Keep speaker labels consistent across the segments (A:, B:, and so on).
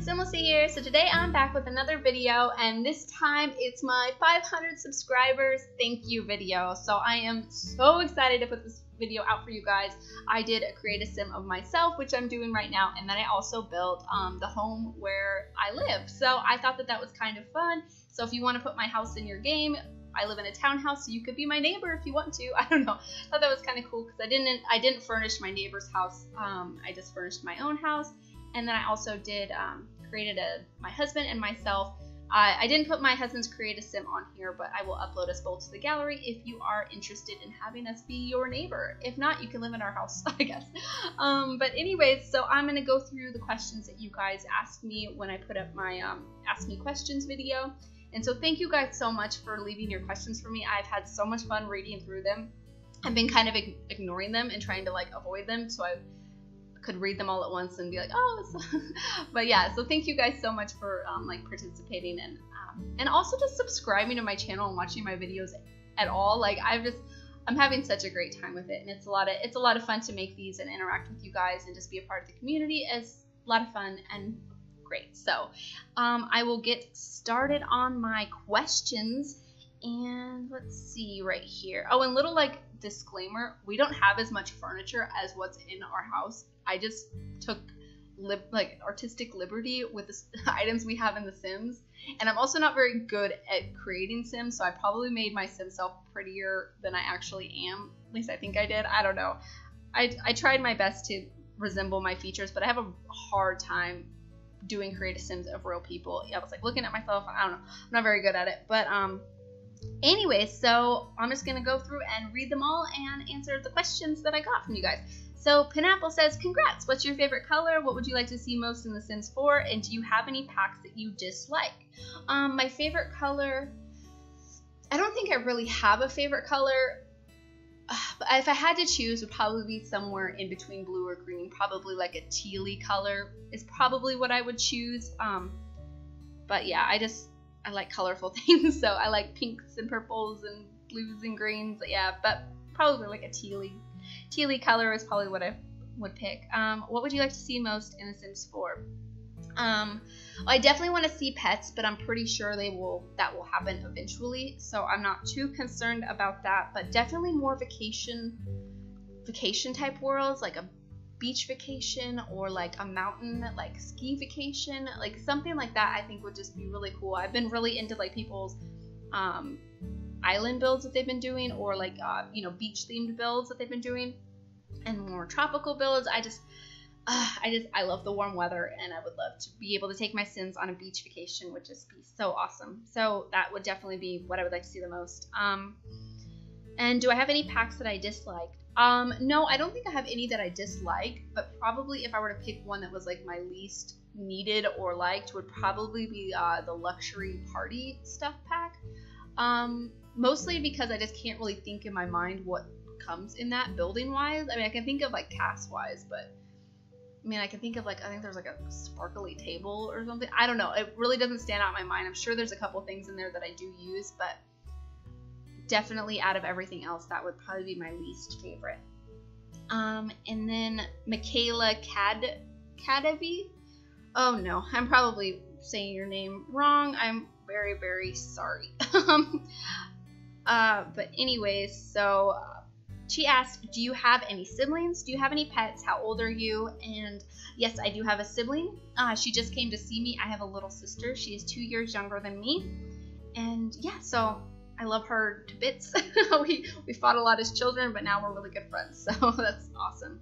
A: SimLicy here. So today I'm back with another video, and this time it's my 500 subscribers thank you video. So I am so excited to put this video out for you guys. I did create a sim of myself, which I'm doing right now, and then I also built the home where I live. So I thought that was kind of fun. So if you want to put my house in your game, I live in a townhouse, so you could be my neighbor if you want to. I don't know. I thought that was kind of cool because I didn't furnish my neighbor's house. I just furnished my own house. And then I also did created my husband and myself. I didn't put my husband's creative sim on here, but I will upload us both to the gallery if you are interested in having us be your neighbor. If not, you can live in our house, I guess. But anyways, so I'm going to go through the questions that you guys asked me when I put up my Ask Me Questions video. And so thank you guys so much for leaving your questions for me. I've had so much fun reading through them. I've been kind of ignoring them and trying to avoid them so I could read them all at once and be like, oh, but yeah, so thank you guys so much for participating and also just subscribing to my channel and watching my videos at all. I'm having such a great time with it, and it's a lot of fun to make these and interact with you guys and just be a part of the community. It's a lot of fun and great. So I will get started on my questions, and let's see right here. Oh, and little disclaimer, we don't have as much furniture as what's in our house. I just took artistic liberty with the items we have in the Sims, and I'm also not very good at creating Sims, so I probably made my Sim self prettier than I actually am. At least I think I did. I don't know. I tried my best to resemble my features, but I have a hard time doing creative Sims of real people. I was looking at myself. I don't know. I'm not very good at it, but anyway, so I'm just gonna go through and read them all and answer the questions that I got from you guys. So Pineapple says, congrats, what's your favorite color? What would you like to see most in The Sims 4? And do you have any packs that you dislike? My favorite color, I don't think I really have a favorite color. But if I had to choose, it would probably be somewhere in between blue or green. Probably a tealy color is probably what I would choose. But yeah, I like colorful things, so I like pinks and purples and blues and greens. Yeah, but probably a tealy color is probably what I would pick. What would you like to see most in The Sims 4? I definitely want to see pets, but I'm pretty sure that will happen eventually, so I'm not too concerned about that. But definitely more vacation type worlds, like a beach vacation or a mountain ski vacation, something like that. I think would just be really cool. I've been really into people's island builds that they've been doing, or beach themed builds that they've been doing, and more tropical builds. I love the warm weather, and I would love to be able to take my Sims on a beach vacation, would just be so awesome. So that would definitely be what I would like to see the most. And do I have any packs that I disliked? No, I don't think I have any that I dislike, but probably if I were to pick one that was my least needed or liked, would probably be the luxury party stuff pack. Mostly because I just can't really think in my mind what comes in that building wise. I mean, I can think of CAS wise, but I can think of I think there's a sparkly table or something. I don't know. It really doesn't stand out in my mind. I'm sure there's a couple things in there that I do use, but definitely out of everything else, that would probably be my least favorite. And then Michaela Cadavi. Oh no, I'm probably saying your name wrong. I'm very, very sorry. But anyways, so she asked, do you have any siblings? Do you have any pets? How old are you? And yes, I do have a sibling. She just came to see me. I have a little sister. She is 2 years younger than me. And yeah, so I love her to bits. we fought a lot as children, but now we're really good friends. So that's awesome.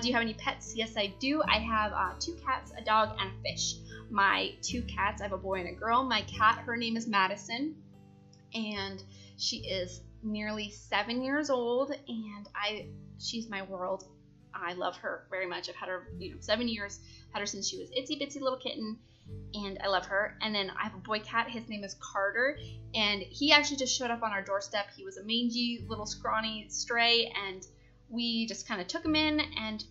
A: Do you have any pets? Yes, I do. I have 2 cats, a dog, and a fish. My 2 cats, I have a boy and a girl. My cat, her name is Madison, and she is nearly 7 years old, and she's my world. I love her very much. I've had her 7 years, had her since she was itsy bitsy little kitten, and I love her. And then I have a boy cat. His name is Carter, and he actually just showed up on our doorstep. He was a mangy little scrawny stray, and we just kind of took him in, and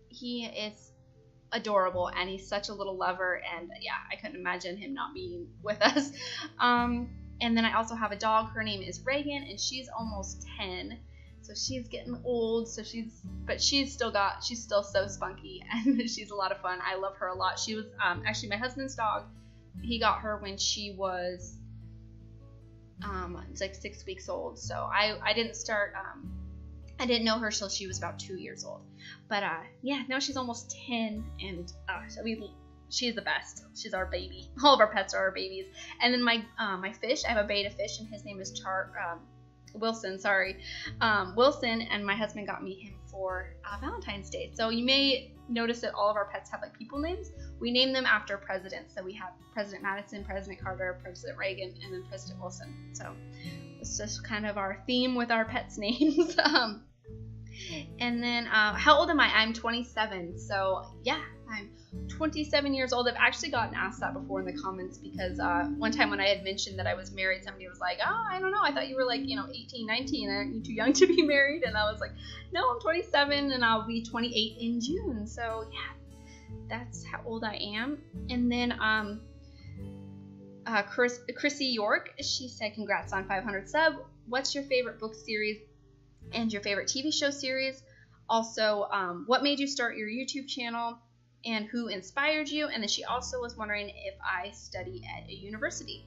A: he is adorable, and he's such a little lover, and yeah, I couldn't imagine him not being with us. And then I also have a dog. Her name is Reagan, and she's almost 10. So she's getting old, so she's still so spunky, and she's a lot of fun. I love her a lot. She was actually my husband's dog. He got her when she was it's like 6 weeks old. So I didn't start I didn't know her till she was about 2 years old. But yeah, now she's almost 10, and she's the best. She's our baby. All of our pets are our babies. And then my fish, I have a beta fish, and his name is Wilson, Wilson, and my husband got me him for Valentine's Day. So you may notice that all of our pets have like people names. We name them after presidents. So we have President Madison, President Carter, President Reagan, and then President Wilson. So it's just kind of our theme with our pets' names. And then how old am I? I'm 27. So yeah, I'm 27 years old. I've actually gotten asked that before in the comments, because one time when I had mentioned that I was married, somebody was like, oh, I don't know, I thought you were like, 18, 19, aren't you too young to be married? And I was like, no, I'm 27, and I'll be 28 in June. So yeah, that's how old I am. And then Chrissy York, she said, congrats on 500 sub. What's your favorite book series and your favorite TV show series? Also, what made you start your YouTube channel, and who inspired you? And then she also was wondering if I study at a university.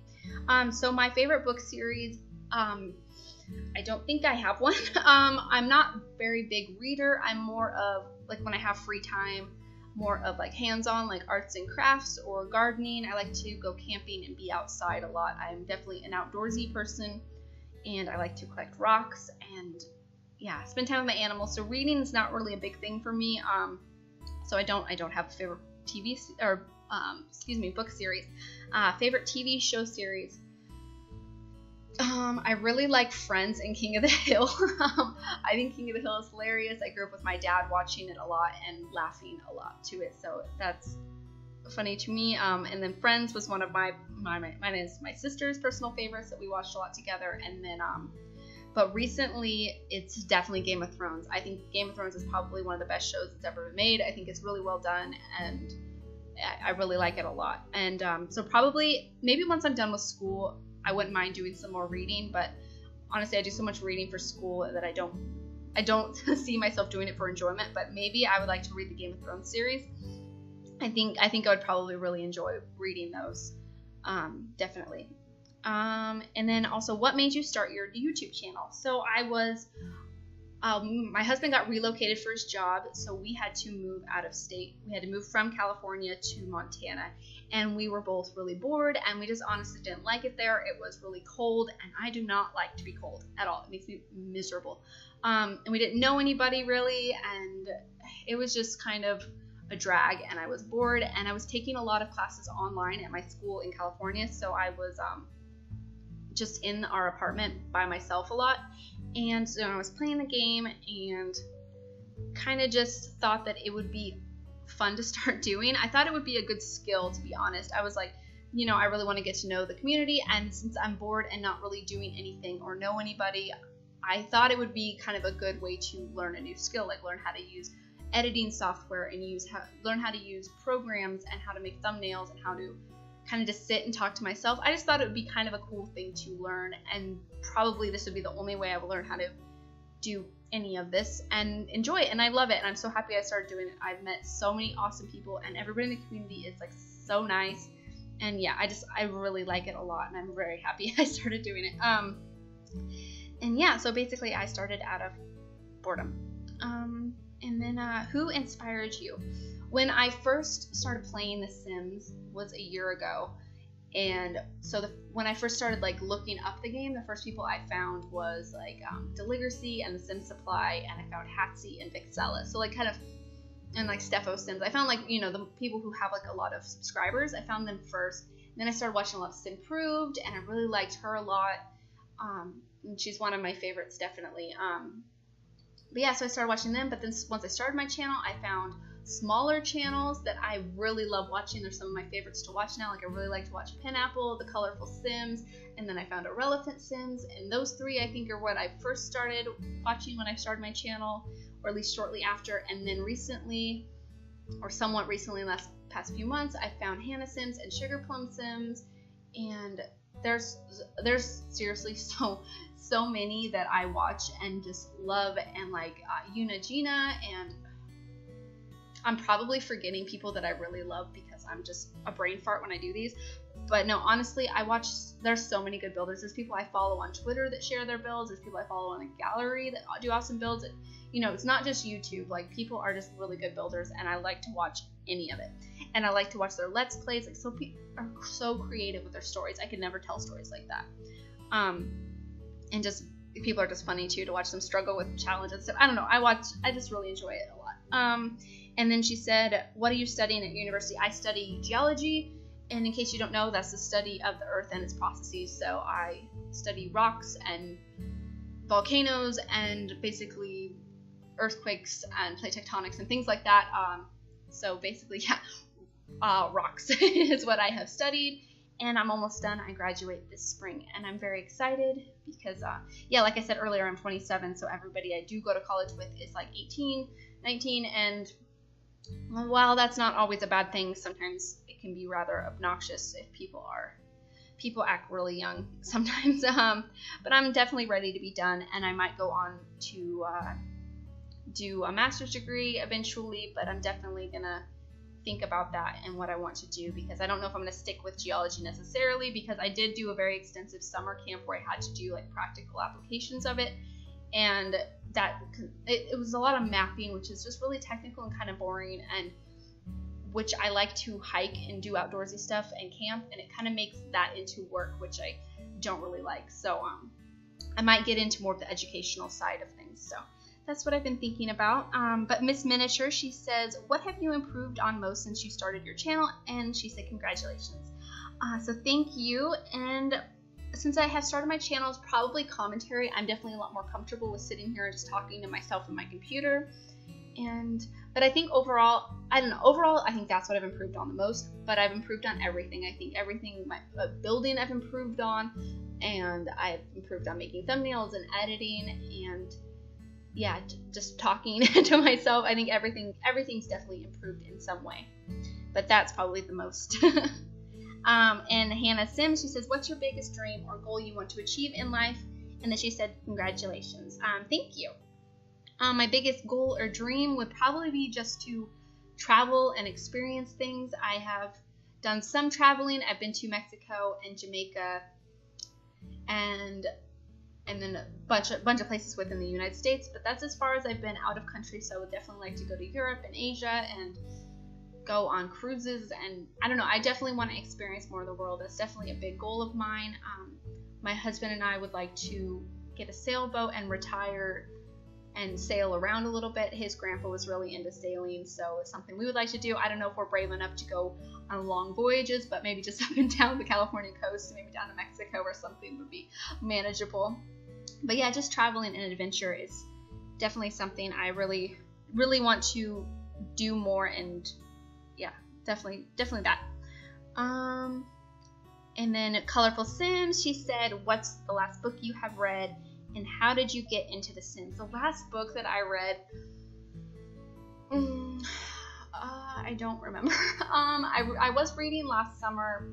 A: So my favorite book series, I don't think I have one. I'm not a very big reader. I'm more of, like, when I have free time, more of like hands-on, like arts and crafts or gardening. I like to go camping and be outside a lot. I'm definitely an outdoorsy person, and I like to collect rocks and yeah, spend time with my animals. So reading is not really a big thing for me. So I don't have a favorite book series. Favorite TV show series. I really like Friends and King of the Hill. I think King of the Hill is hilarious. I grew up with my dad watching it a lot and laughing a lot to it, so that's funny to me. And then Friends was one of my sister's personal favorites that we watched a lot together. And then but recently, it's definitely Game of Thrones. I think Game of Thrones is probably one of the best shows that's ever been made. I think it's really well done, and I really like it a lot. And so probably, maybe once I'm done with school, I wouldn't mind doing some more reading. But honestly, I do so much reading for school that I don't see myself doing it for enjoyment. But maybe I would like to read the Game of Thrones series. I think I would probably really enjoy reading those, definitely. And then also, what made you start your YouTube channel? So I was, my husband got relocated for his job, so we had to move out of state. We had to move from California to Montana, and we were both really bored, and we just honestly didn't like it there. It was really cold, and I do not like to be cold at all. It makes me miserable. And we didn't know anybody really, and it was just kind of a drag, and I was bored, and I was taking a lot of classes online at my school in California, so I was just in our apartment by myself a lot. And so I was playing the game and kind of just thought that it would be fun to start doing. I thought it would be a good skill, to be honest. I was like, I really want to get to know the community, and since I'm bored and not really doing anything or know anybody, I thought it would be kind of a good way to learn a new skill, like learn how to use editing software and learn how to use programs and how to make thumbnails and how to kind of just sit and talk to myself. I just thought it would be kind of a cool thing to learn, and probably this would be the only way I would learn how to do any of this and enjoy it. And I love it, and I'm so happy I started doing it. I've met so many awesome people, and everybody in the community is like so nice. And yeah, I really like it a lot, and I'm very happy I started doing it. And yeah, so basically I started out of boredom. And then who inspired you? When I first started playing The Sims was a year ago, and so when I first started like looking up the game, the first people I found was like Deligracy and The Sims Supply, and I found Hatsy and Vixella. So like kind of, and like Steffo Sims. I found like the people who have like a lot of subscribers. I found them first, and then I started watching a lot of Simproved, and I really liked her a lot. And she's one of my favorites, definitely. But yeah, so I started watching them. But then once I started my channel, I found smaller channels that I really love watching. They're some of my favorites to watch now. Like I really like to watch Pineapple, The Colorful Sims, and then I found Irrelevant Sims. And those three I think are what I first started watching when I started my channel, or at least shortly after. And then recently, or somewhat recently in the past few months, I found Hannah Sims and Sugar Plum Sims. And there's seriously so so many that I watch and just love, and like Gina, and I'm probably forgetting people that I really love because I'm just a brain fart when I do these. But no, honestly, there's so many good builders. There's people I follow on Twitter that share their builds. There's people I follow on the gallery that do awesome builds. You know, it's not just YouTube. Like, people are just really good builders, and I like to watch any of it. And I like to watch their Let's Plays. Like, people are so creative with their stories. I could never tell stories like that. And just people are just funny too, to watch them struggle with challenges. So I don't know. I just really enjoy it a lot. And then she said, "What are you studying at university?" I study geology. And in case you don't know, that's the study of the earth and its processes. So I study rocks and volcanoes and basically earthquakes and plate tectonics and things like that. So basically, yeah, rocks is what I have studied. And I'm almost done. I graduate this spring, and I'm very excited because, yeah, like I said earlier, I'm 27. So everybody I do go to college with is like 18, 19. And while that's not always a bad thing, sometimes it can be rather obnoxious if people act really young sometimes. But I'm definitely ready to be done, and I might go on to do a master's degree eventually, but I'm definitely gonna think about that and what I want to do, because I don't know if I'm going to stick with geology necessarily, because I did do a very extensive summer camp where I had to do like practical applications of it, and that it was a lot of mapping, which is just really technical and kind of boring, and which I like to hike and do outdoorsy stuff and camp, and it kind of makes that into work, which I don't really like. So I might get into more of the educational side of things. So that's what I've been thinking about. But Miss Miniature, she says, "What have you improved on most since you started your channel?" And she said, "Congratulations." So thank you. And since I have started my channel, it's probably commentary. I'm definitely a lot more comfortable with sitting here and just talking to myself and my computer. But I think overall, I think that's what I've improved on the most. But I've improved on everything. I think everything, my building I've improved on, and I've improved on making thumbnails and editing, and yeah, just talking to myself. I think everything's definitely improved in some way, but that's probably the most. And Hannah Sims, she says, "What's your biggest dream or goal you want to achieve in life?" And then she said, "Congratulations." Thank you. My biggest goal or dream would probably be just to travel and experience things. I have done some traveling. I've been to Mexico and Jamaica, and then a bunch of places within the United States, but that's as far as I've been out of country. So I would definitely like to go to Europe and Asia and go on cruises, and I don't know, I definitely want to experience more of the world. That's definitely a big goal of mine. My husband and I would like to get a sailboat and retire and sail around a little bit. His grandpa was really into sailing, so it's something we would like to do. I don't know if we're brave enough to go on long voyages, but maybe just up and down the California coast, maybe down to Mexico or something would be manageable. But yeah, just traveling and adventure is definitely something I really, really want to do more, and yeah, definitely that. And then Colorful Sims, she said, "What's the last book you have read, and how did you get into The Sims?" The last book that I read, I don't remember. I was reading last summer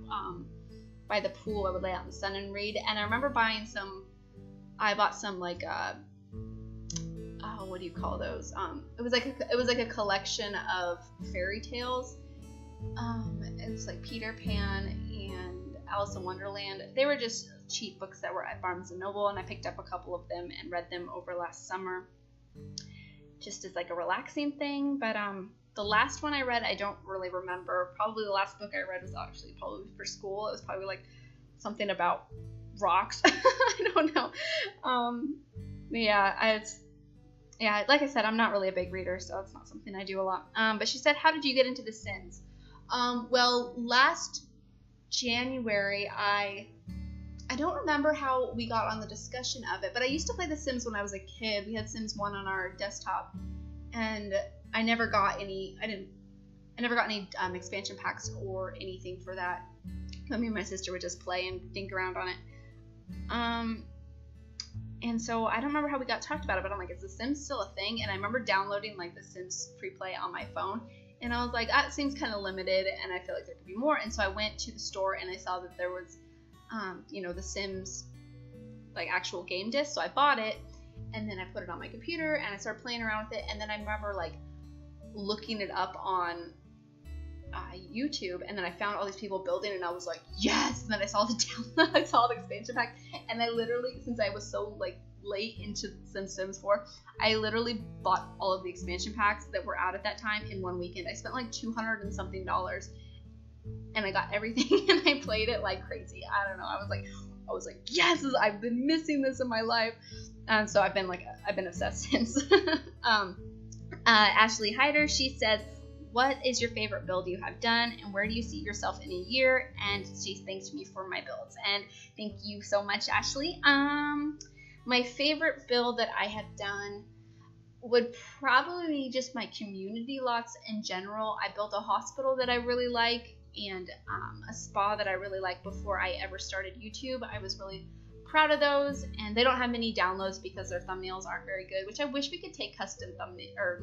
A: by the pool. I would lay out in the sun and read, and I remember buying some. I bought some like what do you call those? It was like a collection of fairy tales. It was like Peter Pan and Alice in Wonderland. They were just cheap books that were at Barnes and Noble, and I picked up a couple of them and read them over last summer, just as like a relaxing thing. But the last one I read, I don't really remember. Probably the last book I read was actually probably for school. It was probably like something about rocks. I don't know. Yeah, like I said, I'm not really a big reader, so it's not something I do a lot. But she said, "How did you get into The Sims?" Well, last January, I don't remember how we got on the discussion of it, but I used to play The Sims when I was a kid. We had Sims 1 on our desktop, and I never got any expansion packs or anything for that. But me and my sister would just play and dink around on it. And so I don't remember how we got talked about it, but I'm like, is The Sims still a thing? And I remember downloading like The Sims free play on my phone, and I was like, that seems kind of limited, and I feel like there could be more. And so I went to the store and I saw that there was, The Sims like actual game disc. So I bought it, and then I put it on my computer, and I started playing around with it. And then I remember like looking it up on YouTube, and then I found all these people building, and I was like, yes. And then I saw the expansion pack, and I literally, since I was so like late into Sims 4, I literally bought all of the expansion packs that were out at that time in one weekend. I spent like $200 and something, and I got everything, and I played it like crazy. I don't know. I was like, yes, I've been missing this in my life, and so I've been obsessed since. Ashley Hyder, she says, what is your favorite build you have done, and where do you see yourself in a year? And she thanks me for my builds, and thank you so much, Ashley. My favorite build that I have done would probably be just my community lots in general. I built a hospital that I really like, and a spa that I really like before I ever started YouTube. I was really proud of those, and they don't have many downloads because their thumbnails aren't very good, which I wish we could take custom thumbnail or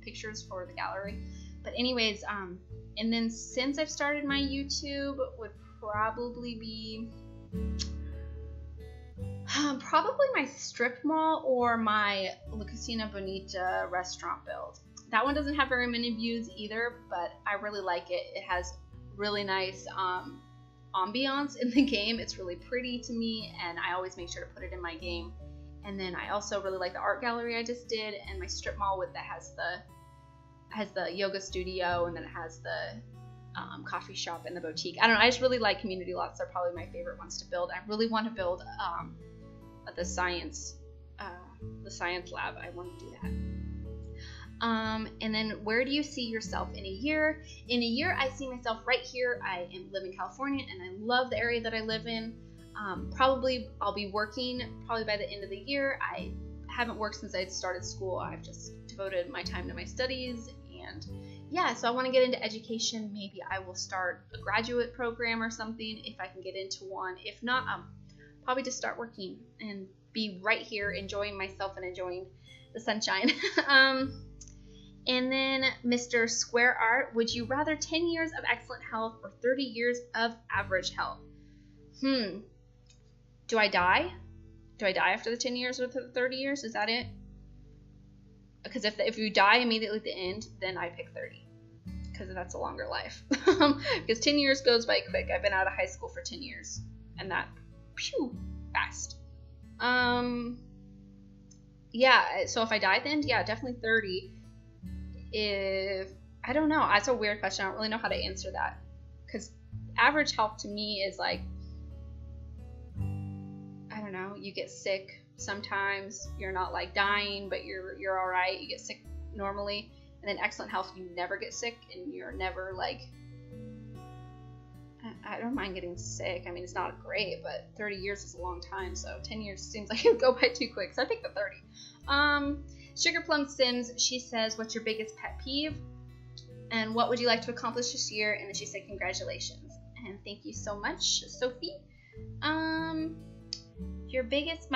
A: pictures for the gallery. But anyways, and then since I've started my YouTube would probably be probably my strip mall or my La Cocina Bonita restaurant build. That one doesn't have very many views either, but I really like it. It has really nice ambiance in the game. It's really pretty to me, and I always make sure to put it in my game. And then I also really like the art gallery I just did, and my strip mall that has the yoga studio, and then it has the coffee shop and the boutique. I don't know, I just really like community lots. They're probably my favorite ones to build. I really want to build the science lab. I want to do that. And then where do you see yourself in a year? In a year, I see myself right here. I live in California, and I love the area that I live in. Probably I'll be working probably by the end of the year. I haven't worked since I started school. I've just devoted my time to my studies, and yeah, so I want to get into education. Maybe I will start a graduate program or something if I can get into one. If not, probably just start working and be right here enjoying myself and enjoying the sunshine. And then Mr. Square Art, would you rather 10 years of excellent health or 30 years of average health? Do I die? Do I die after the 10 years or the 30 years? Is that it? Because if you die immediately at the end, then I pick 30. Because that's a longer life. Because 10 years goes by quick. I've been out of high school for 10 years. And that, fast. Yeah, so if I die at the end, yeah, definitely 30. I don't know. That's a weird question. I don't really know how to answer that. Because average health to me is like, I don't know, you get sick sometimes. You're not like dying, but you're all right. You get sick normally. And then excellent health, you never get sick, and you're never like, I don't mind getting sick. I mean, it's not great, but 30 years is a long time, so 10 years seems like it would go by too quick, so I think the 30. Sugar Plum Sims, she says, what's your biggest pet peeve? And what would you like to accomplish this year? And then she said, congratulations. And thank you so much, Sophie. My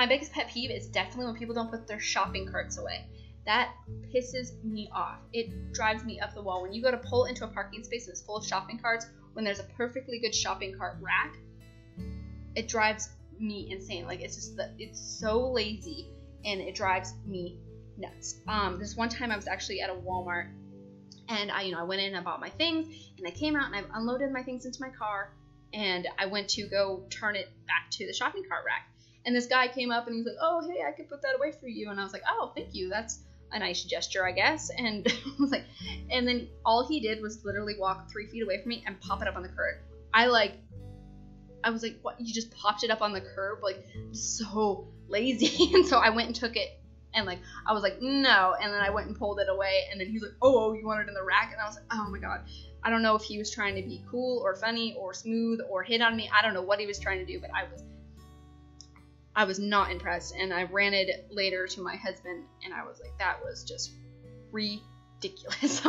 A: biggest pet peeve is definitely when people don't put their shopping carts away. That pisses me off. It drives me up the wall. When you go to pull into a parking space that's full of shopping carts, when there's a perfectly good shopping cart rack, it drives me insane. Like, it's just it's so lazy, and it drives me nuts. This one time I was actually at a Walmart, and I went in and I bought my things, and I came out and I unloaded my things into my car, and I went to go turn it back to the shopping cart rack. And this guy came up and he's like, oh, hey, I could put that away for you. And I was like, oh, thank you. That's a nice gesture, I guess. And I was like, and then all he did was literally walk 3 feet away from me and pop it up on the curb. I was like, what? You just popped it up on the curb? Like, so lazy. And so I went and took it, and like, I was like, no. And then I went and pulled it away, and then he's like, oh, you want it in the rack? And I was like, oh my God. I don't know if he was trying to be cool or funny or smooth or hit on me. I don't know what he was trying to do, but I was not impressed, and I ranted later to my husband, and I was like, that was just ridiculous.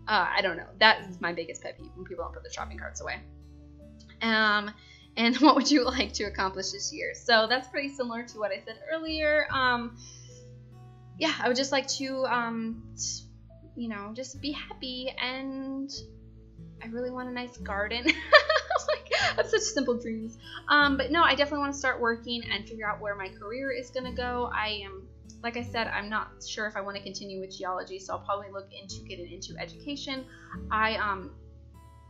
A: I don't know. That is my biggest pet peeve, when people don't put their shopping carts away. And what would you like to accomplish this year? So that's pretty similar to what I said earlier. Yeah, I would just like to, just be happy, and I really want a nice garden. was like, I have such simple dreams. But no, I definitely want to start working and figure out where my career is going to go. Like I said, I'm not sure if I want to continue with geology, so I'll probably look into getting into education. I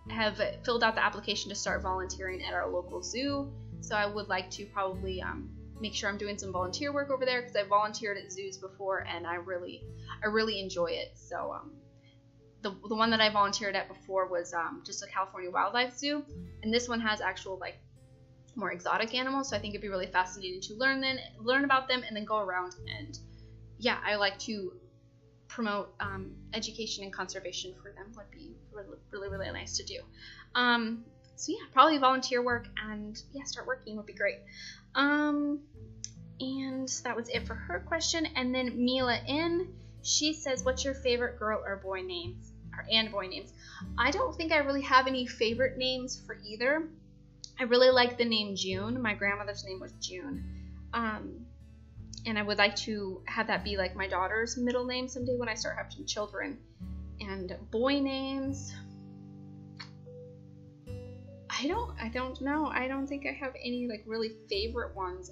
A: have filled out the application to start volunteering at our local zoo, so I would like to probably make sure I'm doing some volunteer work over there, because I volunteered at zoos before and I really enjoy it. So the one that I volunteered at before was just a California Wildlife Zoo, and this one has actual like more exotic animals, so I think it'd be really fascinating to learn about them and then go around. And yeah, I like to promote education and conservation for them. Would be really nice to do. So yeah, probably volunteer work and yeah, start working would be great. And that was it for her question. And then Mila N, she says, what's your favorite girl or boy names? And boy names. I don't think I really have any favorite names for either. I really like the name June. My grandmother's name was June. And I would like to have that be like my daughter's middle name someday when I start having children. And boy names, I don't know. I don't think I have any like really favorite ones.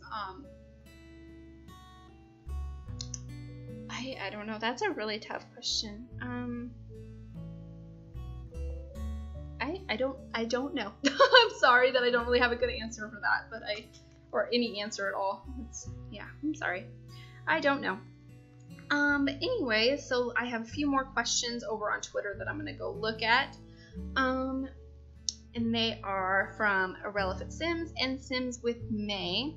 A: I don't know. That's a really tough question. I don't know. I'm sorry that I don't really have a good answer for that, but or any answer at all. I'm sorry. I don't know. But anyway, so I have a few more questions over on Twitter that I'm going to go look at. And they are from Irrelevant Sims and Sims with May.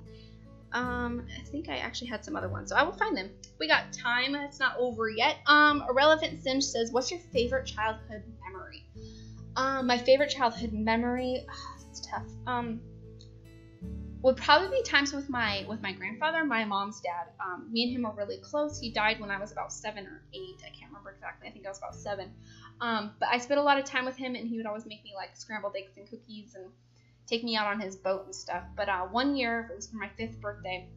A: I think I actually had some other ones, so I will find them. We got time. It's not over yet. Irrelevant Sims says, what's your favorite childhood memory? My favorite childhood memory, it's tough. Would probably be times with my grandfather, my mom's dad. Me and him were really close. He died when I was about 7 or 8. I can't remember exactly. I think I was about 7. But I spent a lot of time with him, and he would always make me like scrambled eggs and cookies and take me out on his boat and stuff. But one year, it was for my 5th birthday,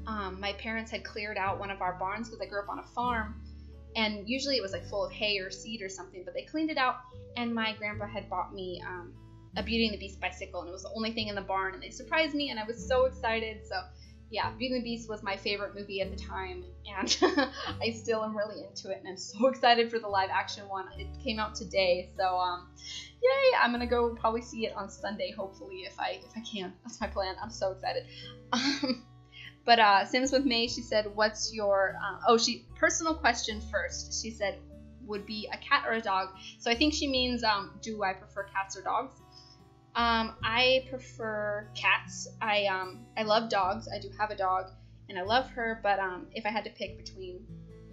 A: my parents had cleared out one of our barns because I grew up on a farm. And usually it was like full of hay or seed or something, but they cleaned it out, and my grandpa had bought me a Beauty and the Beast bicycle, and it was the only thing in the barn, and they surprised me, and I was so excited. So yeah, Beauty and the Beast was my favorite movie at the time, and I still am really into it, and I'm so excited for the live action one. It came out today, so yay! I'm gonna go probably see it on Sunday, hopefully, if I can. That's my plan. I'm so excited. But Sims with May, she said, what's your, personal question first. She said, would be a cat or a dog. So I think she means, do I prefer cats or dogs? I prefer cats. I love dogs. I do have a dog, and I love her, but if I had to pick between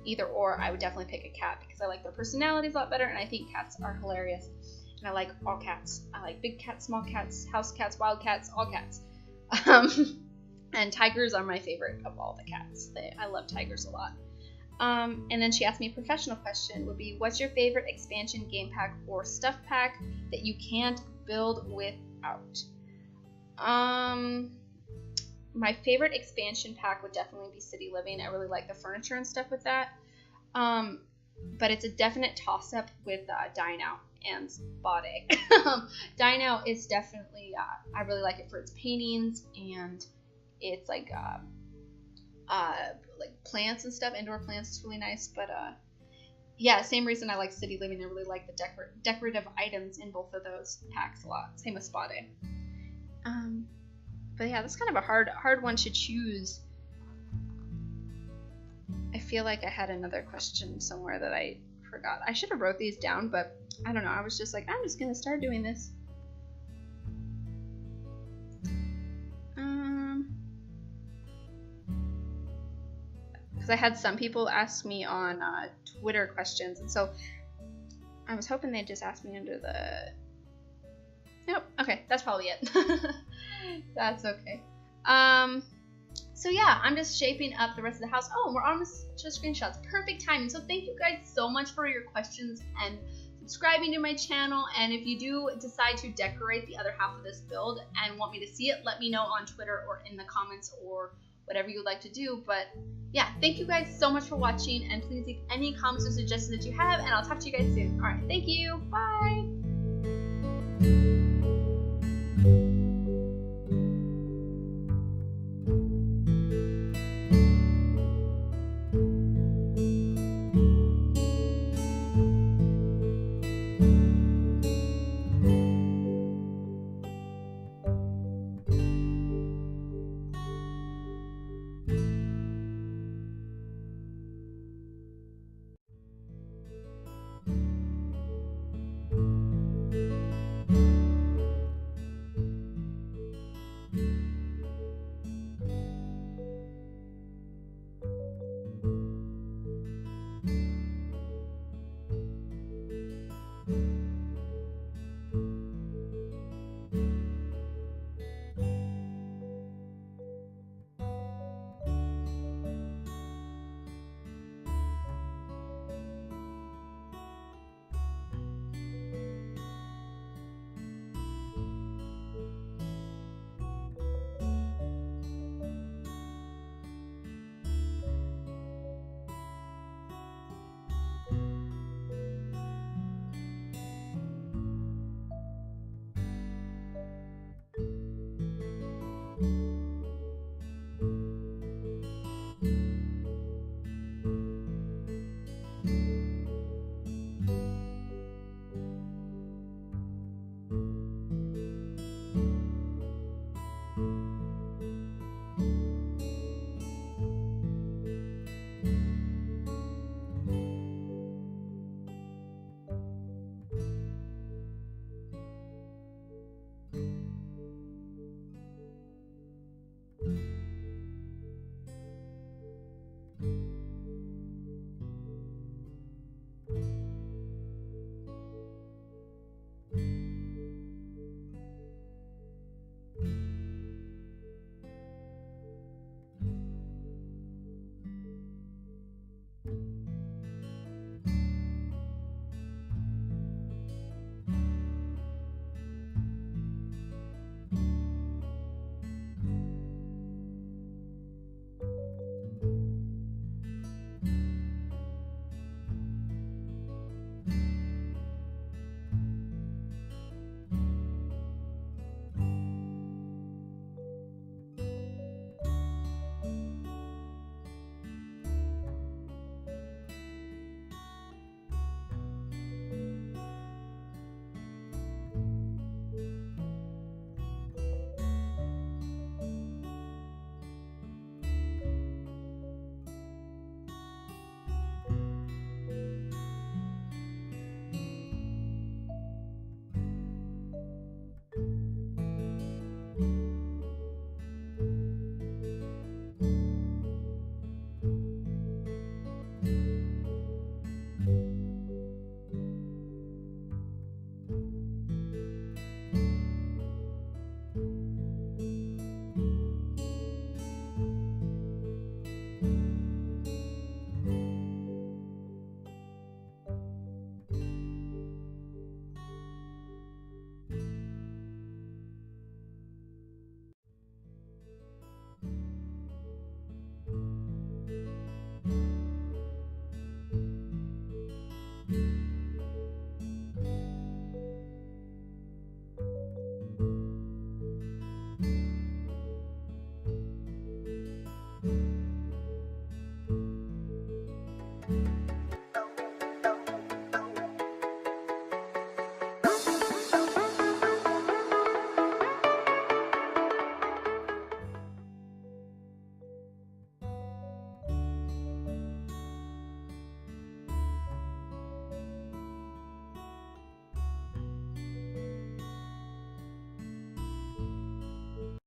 A: either or, I would definitely pick a cat because I like their personalities a lot better, and I think cats are hilarious. And I like all cats. I like big cats, small cats, house cats, wild cats, all cats. And tigers are my favorite of all the cats. I love tigers a lot. And then she asked me a professional question would be, what's your favorite expansion game pack or stuff pack that you can't build without? My favorite expansion pack would definitely be City Living. I really like the furniture and stuff with that. But it's a definite toss-up with Dine Out and Spa Day. Dine Out is definitely, I really like it for its paintings, and it's like plants and stuff. Indoor plants is really nice. But yeah, same reason I like City Living. I really like the decorative items in both of those packs a lot. Same with Spa Day. But yeah, that's kind of a hard one to choose. I feel like I had another question somewhere that I forgot. I should have wrote these down, but I don't know. I was just like, I'm just gonna start doing this. Because I had some people ask me on Twitter questions, and so I was hoping they'd just ask me under the... Nope, okay, that's probably it. That's okay. So yeah, I'm just shaping up the rest of the house. Oh, we're almost to screenshots. Perfect timing. So thank you guys so much for your questions and subscribing to my channel. And if you do decide to decorate the other half of this build and want me to see it, let me know on Twitter or in the comments or whatever you would like to do. But yeah, thank you guys so much for watching, and please leave any comments or suggestions that you have, and I'll talk to you guys soon. All right, thank you. Bye. you.